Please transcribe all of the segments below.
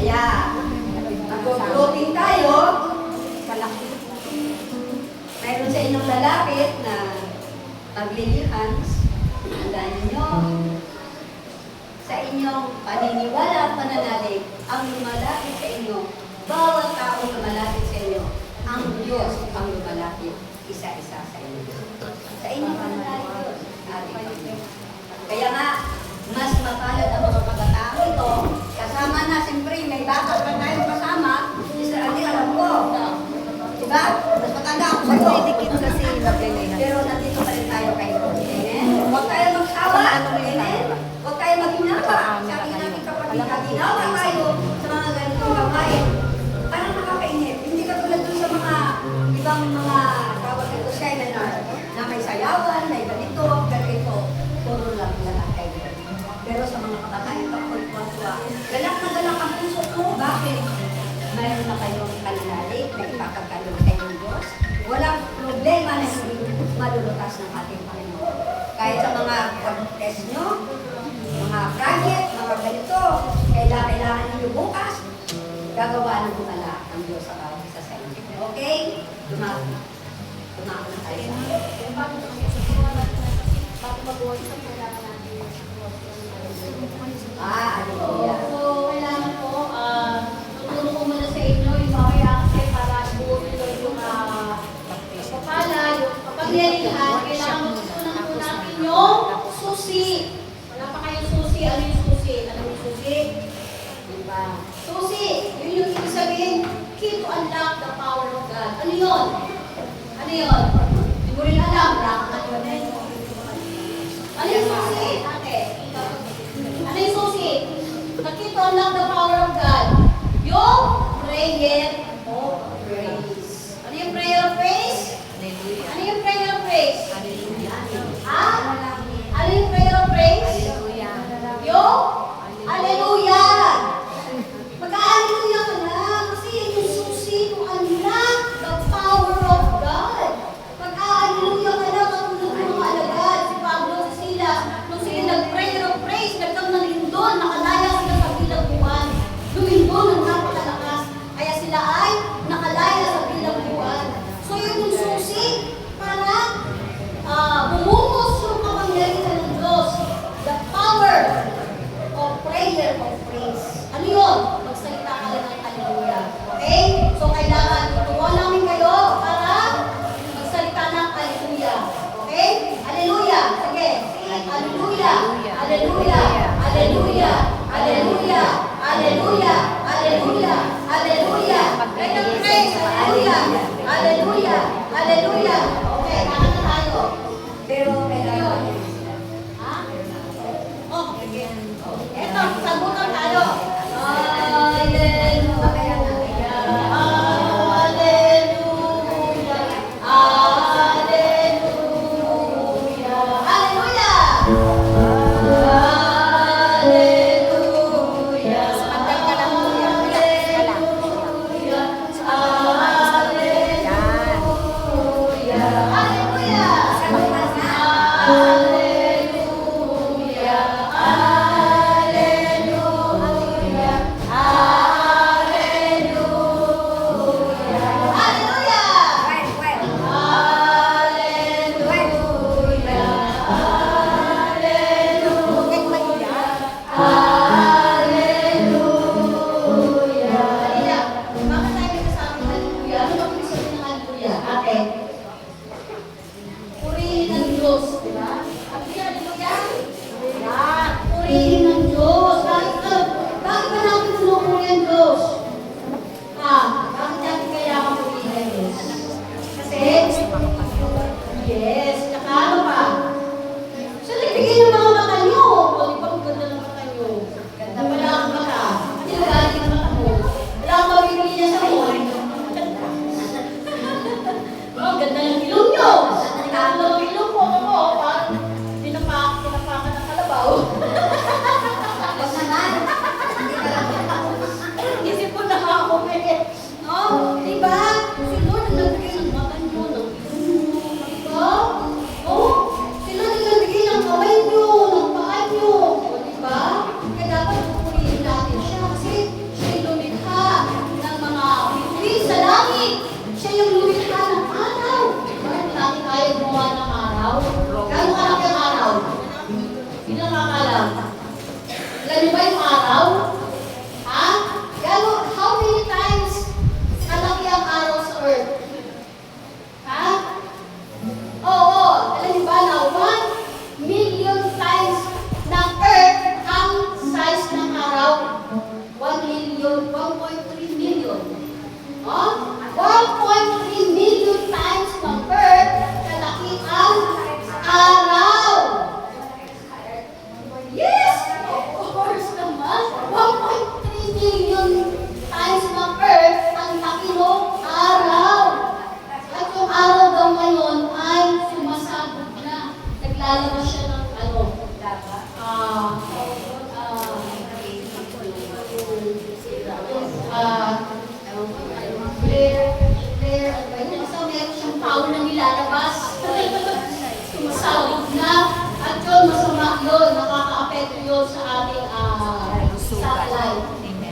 Kaya, mag-floating tayo. Mayroon sa inyong lalapit na paglilihan. Tandaan ninyo, sa inyong paniniwala at pananalig, ang lumalapit sa inyo, bawat tao lumalapit sa inyo, ang Diyos ang lumalapit isa-isa sa inyo. Sa inyong pananalig Diyos. Kaya nga, mas mapalad ang mga kabataan ito, kasama na, siyempre, may bata pa tayong kasama, hindi alam ko. Diba? Mas matanda ako sa ito. Dikit kasi Pero nandito pa rin tayo kayo. Amen? Huwag tayo magsawa. Amen? Huwag tayo maghinawa. Sabi natin kapag ginawa tayo sa mga ganitong gawain, parang nakakainip. Hindi ka tulad dun sa mga ibang mga tawag ito seminar na may sayawan, may ganito, pero ito, puro lang lahat kayo. Pero sa mga kabataan, kapag tuwa-tuwa, galak na galak ang puso ko. Bakit? Mayroon na kayong pananalig na ipapagkalog sa inyong Diyos. Walang problema na hindi malulutas ng ating Panginoon. Kahit sa mga pag-test nyo, mga project, mga ganito, kailangan ninyo bukas, gagawa ng bumala ang Diyos sa bawat isa sa inyo. Okay? Tumako na tayo. Hallelujah. So, kailangan po, tuturo ko muna sa inyo yung mamaya kasi para buo nyo yung kapala, yung kapangyarihan, kailangan matutunan po natin yung susi. Wala pa kayong susi. Ano yung susi? Ano yung susi? Diba? Susi, yun yung ibig sabihin, key to unlock the power of God. Ano yun? Ano yun? Hindi mo rin alam, rakan yun. Ano yung susi? Ate, ano yung susi? The key to unlock the power of God. Yung prayer of praise. Ano yung prayer of praise? Ano yung prayer of praise? Ha? Ano yung prayer of praise? Yung Hallelujah! Mag-Hallelujah ka na kasi yun yung susi to unlock the power of God. Mag-Hallelujah ka na katulad ng mga alagad, si Pablo, si Silas, nung sila nag-prayer of praise, nagkang nalindol, nakalaya sila sa bilangguan. Lumindol ng napakalakas, kaya sila ay nakalaya sa bilangguan. So yun yung susi para bumungos yung kapangyarihan ng Diyos. The power of prayer of praise. Ano yun? Magsalita ka lang ng hallelujah. Okay? So kailangan tuturuan namin kayo para magsalita ng hallelujah. Okay? Hallelujah. Sige. Hallelujah. Hallelujah. Hallelujah. Hallelujah. Hallelujah. Hallelujah. Hallelujah. Praise and praise. Hallelujah. Hallelujah. Hallelujah. Okay, kakanta tayo. Pero kailangan Ha? Oh, eto, sagutan tayo.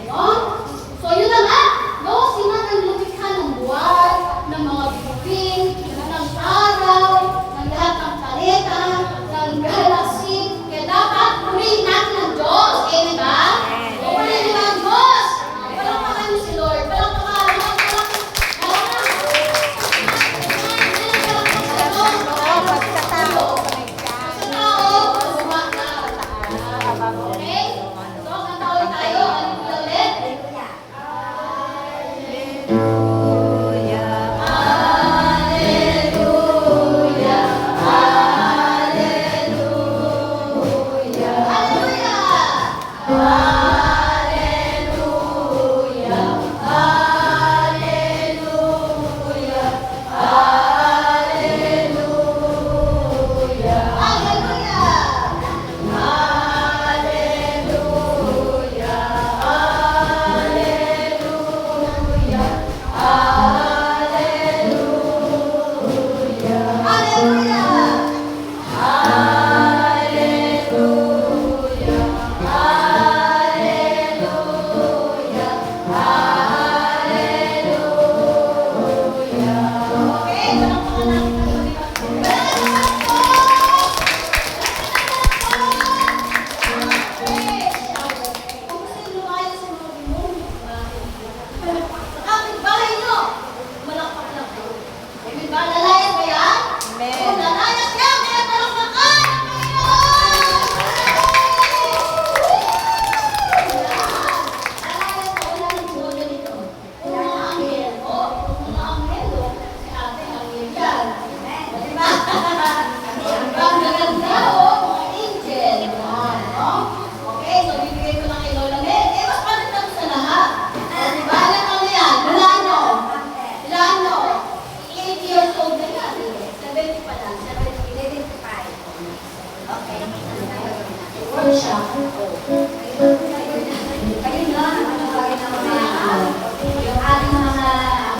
No? So yun na nga, no? Sila ang lumikha ng buwan, ng mga bituin, ng araw, ng lahat ng planeta, ng galaxy. Kaya dapat purihin natin ang Diyos. Eh, di ba? Purihin nila ang Diyos. Palakpakan niyo si Lord. Palakpakan. Okay? So, kantawin tayo. Ano po ulit? Okay, so bibigay ko lang kay Lola Mel. Eh, mas palit na to sa lahat. Di ba? Alam mo yan? Milano. Milano. 80 years old na yan. 70 pa lang. 75. Okay. Wala siya.